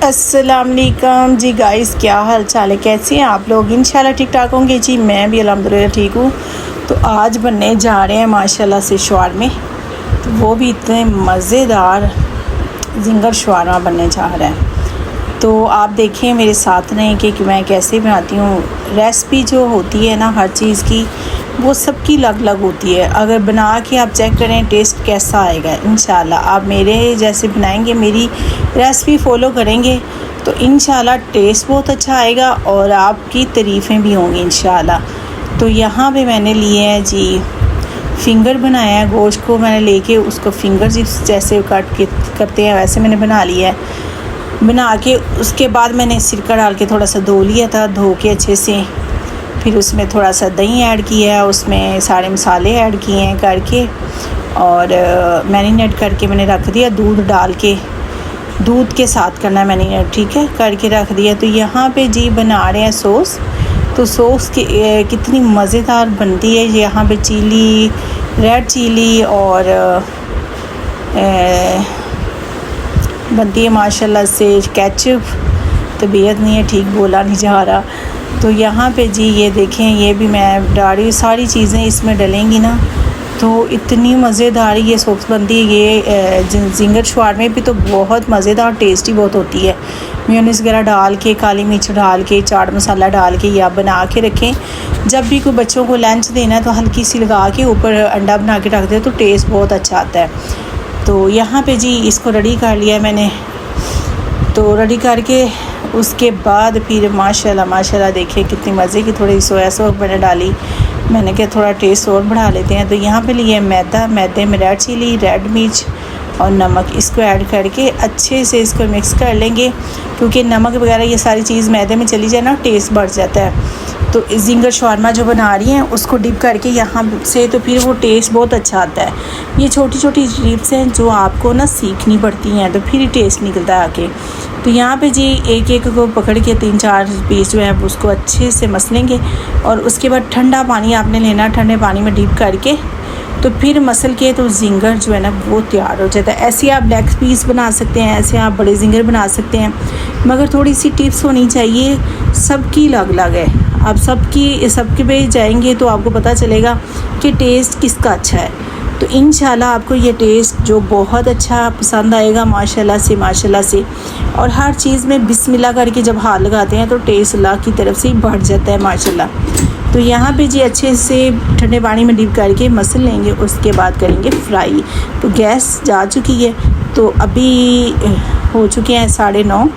अस्सलाम वालेकुम जी गाइस, क्या हाल चाल है, कैसे हैं आप लोग। इंशाल्लाह ठीक ठाक होंगे जी। मैं भी अल्हम्दुलिल्लाह ठीक हूँ। तो आज बनने जा रहे हैं माशाल्लाह से शवारमे, तो वो भी इतने मज़ेदार जिंगर शवारमा बनने जा रहा है। तो आप देखें मेरे साथ रहें कि मैं कैसे बनाती हूँ। रेसिपी जो होती है ना हर चीज़ की, वो सबकी अलग अलग होती है। अगर बना के आप चेक करें टेस्ट कैसा आएगा, इंशाल्लाह आप मेरे जैसे बनाएंगे, मेरी रेसिपी फॉलो करेंगे तो इंशाल्लाह टेस्ट बहुत अच्छा आएगा और आपकी तारीफ़ें भी होंगी इंशाल्लाह। तो यहाँ पे मैंने लिए हैं जी फिंगर बनाया है। गोश्त को मैंने लेके उसको फिंगर जैसे कट के करते हैं वैसे मैंने बना लिया है। बना के उसके बाद मैंने सिरका डाल के थोड़ा सा धो लिया था, धो के अच्छे से। फिर उसमें थोड़ा सा दही ऐड किया है, उसमें सारे मसाले ऐड किए हैं करके और मैरिनेट करके मैंने रख दिया। दूध डाल के, दूध के साथ करना है मैरिनेट, ठीक है, करके रख दिया। तो यहाँ पे जी बना रहे हैं सॉस। तो सॉस की कितनी मज़ेदार बनती है। यहाँ पे चिली, रेड चिली और बनती है माशाल्लाह से केचप। तबीयत नहीं है ठीक, बोला नहीं जा रहा। तो यहाँ पे जी ये देखें, ये भी मैं डाल रही, सारी चीज़ें इसमें डलेंगी ना तो इतनी मज़ेदार ये सॉस बनती है। ये जिंगर शवारमे भी तो बहुत मज़ेदार टेस्टी बहुत होती है। मेयोनीज़ वगैरह डाल के, काली मिर्च डाल के, चाट मसाला डाल के या बना के रखें। जब भी कोई बच्चों को लंच देना है तो हल्की सी लगा के ऊपर अंडा बना के रख दे तो टेस्ट बहुत अच्छा आता है। तो यहाँ पे जी इसको रेडी कर लिया मैंने। तो रेडी करके उसके बाद फिर माशाल्लाह देखिए कितनी मज़े की थोड़ी सोया सॉस मैंने डाली। मैंने कहा थोड़ा टेस्ट और बढ़ा लेते हैं। तो यहाँ पे लिए मैदा, मैदे में रेड चिली, रेड मिर्च और नमक, इसको ऐड करके अच्छे से इसको मिक्स कर लेंगे, क्योंकि नमक वगैरह ये सारी चीज़ मैदे में चली जाए ना टेस्ट बढ़ जाता है। तो जिंगर शवारमा जो बना रही हैं उसको डिप करके यहाँ से, तो फिर वो टेस्ट बहुत अच्छा आता है। ये छोटी छोटी टिप्स हैं जो आपको ना सीखनी पड़ती हैं, तो फिर ही टेस्ट निकलता है आके। तो यहाँ पे जी एक एक को पकड़ के 3-4 पीस जो है उसको अच्छे से मसलेंगे और उसके बाद ठंडा पानी आपने लेना, ठंडे पानी में डिप करके तो फिर मसल के तो जिंगर जो है ना वो तैयार हो जाता है। ऐसे आप लेग पीस बना सकते हैं, ऐसे आप बड़े जिंगर बना सकते हैं, मगर थोड़ी सी टिप्स होनी चाहिए। सबकी अलग अलग है। आप सबके पे जाएंगे तो आपको पता चलेगा कि टेस्ट किसका अच्छा है। तो इंशाल्लाह आपको ये टेस्ट जो बहुत अच्छा पसंद आएगा माशाल्लाह से। और हर चीज़ में बिस्मिल्लाह करके जब हाथ लगाते हैं तो टेस्ट अल्लाह की तरफ से ही बढ़ जाता है माशाल्लाह। तो यहाँ पे जी अच्छे से ठंडे पानी में डिप करके मसल लेंगे, उसके बाद करेंगे फ्राई। तो गैस जा चुकी है, तो अभी हो चुके हैं 9:30,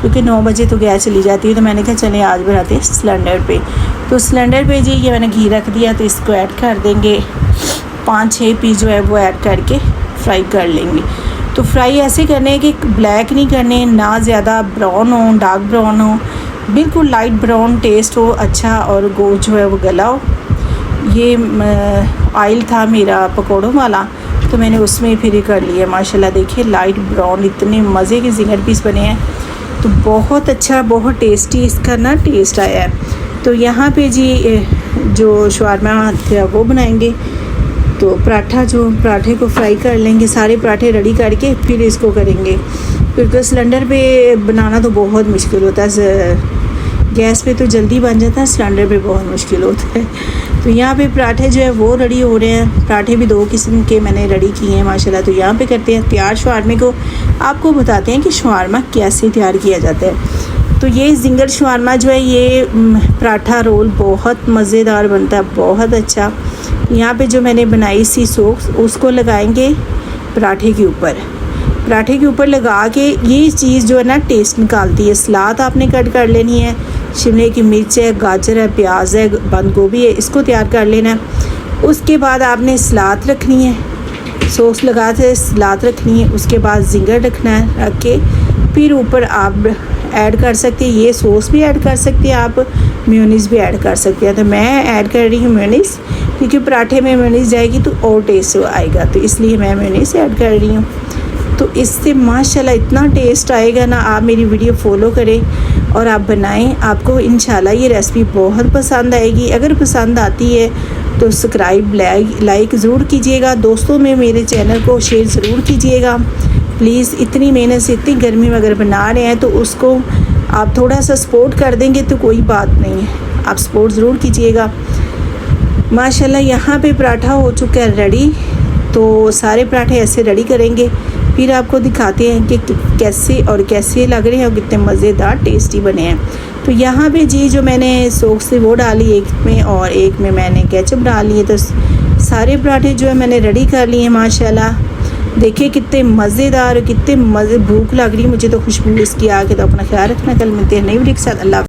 क्योंकि 9 बजे तो गैस चली जाती है। तो मैंने कहा चले आज बनाते हैं सिलेंडर पे। तो सिलेंडर पे जी ये मैंने घी रख दिया, तो इसको ऐड कर देंगे। 5-6 पीस जो है वो ऐड करके फ्राई कर लेंगे। तो फ्राई ऐसे करने कि ब्लैक नहीं करने, ना ज़्यादा ब्राउन हो, डार्क ब्राउन हो, बिल्कुल लाइट ब्राउन टेस्ट हो अच्छा, और गोश्त जो है वो गला हो। ये ऑयल था मेरा पकौड़ों वाला, तो मैंने उसमें फिर कर लिया माशाल्लाह। देखिए लाइट ब्राउन, इतने मज़े के जिंगर पीस बने हैं। तो बहुत अच्छा, बहुत टेस्टी इसका ना टेस्ट आया है। तो यहाँ पे जी जो शवारमा था वो बनाएंगे। तो पराठे को फ्राई कर लेंगे, सारे पराठे रेडी करके फिर इसको करेंगे, क्योंकि सिलेंडर पे बनाना तो बहुत मुश्किल होता है। गैस पे तो जल्दी बन जाता है, सिलेंडर पे बहुत मुश्किल होता है। तो यहाँ पे पराठे जो है वो रेडी हो रहे हैं। पराठे भी 2 किस्म के मैंने रेडी किए हैं माशाल्लाह। तो यहाँ पे करते हैं तैयार शवारमे को। आपको बताते हैं कि शवारमा कैसे तैयार किया जाता है। तो ये जिंगर शवारमा जो है ये पराठा रोल बहुत मज़ेदार बनता है, बहुत अच्छा। यहाँ पे जो मैंने बनाई सी सॉस उसको लगाएंगे पराठे के ऊपर लगा के, ये चीज़ जो है ना टेस्ट निकालती है। सलाद आपने कट कर लेनी है, शिमले की मिर्च है, गाजर है, प्याज है, बंद गोभी है, इसको तैयार कर लेना है। उसके बाद आपने सलाद रखनी है, सॉस लगा के सलाद रखनी है। उसके बाद जिंगर रखना है, रख के फिर ऊपर आप ऐड कर सकते हैं, ये सॉस भी ऐड कर सकते हैं, आप मेयोनीज़ भी ऐड कर सकते हैं। तो मैं ऐड कर रही हूँ मेयोनीज़, क्योंकि पराठे में मेयोनीज़ जाएगी तो और टेस्ट आएगा, तो इसलिए मैं मेयोनीज़ ऐड कर रही हूँ। तो इससे माशाल्लाह इतना टेस्ट आएगा ना। आप मेरी वीडियो फॉलो करें और आप बनाएं, आपको इंशाल्लाह ये रेसिपी बहुत पसंद आएगी। अगर पसंद आती है तो सब्सक्राइब लाइक ज़रूर कीजिएगा। दोस्तों में मेरे चैनल को शेयर ज़रूर कीजिएगा। प्लीज़ इतनी मेहनत से इतनी गर्मी में अगर बना रहे हैं तो उसको आप थोड़ा सा सपोर्ट कर देंगे तो कोई बात नहीं है, आप सपोर्ट ज़रूर कीजिएगा। माशाल्लाह यहाँ पे पराठा हो चुका है रेडी। तो सारे पराठे ऐसे रेडी करेंगे, फिर आपको दिखाते हैं कि कैसे लग रहे हैं और कितने मज़ेदार टेस्टी बने हैं। तो यहाँ पे जी जो मैंने सॉस से वो डाली एक में और एक में मैंने केचप डाल लिए। तो सारे पराठे जो है मैंने रेडी कर लिए हैं माशाल्लाह। देखिए कितने मज़ेदार, कितने मज़े, भूख लग रही है मुझे तो खुशबू इसकी आके। तो अपना ख्याल रखना, कल मिलते हैं नई वीडियो के साथ। अल्लाह।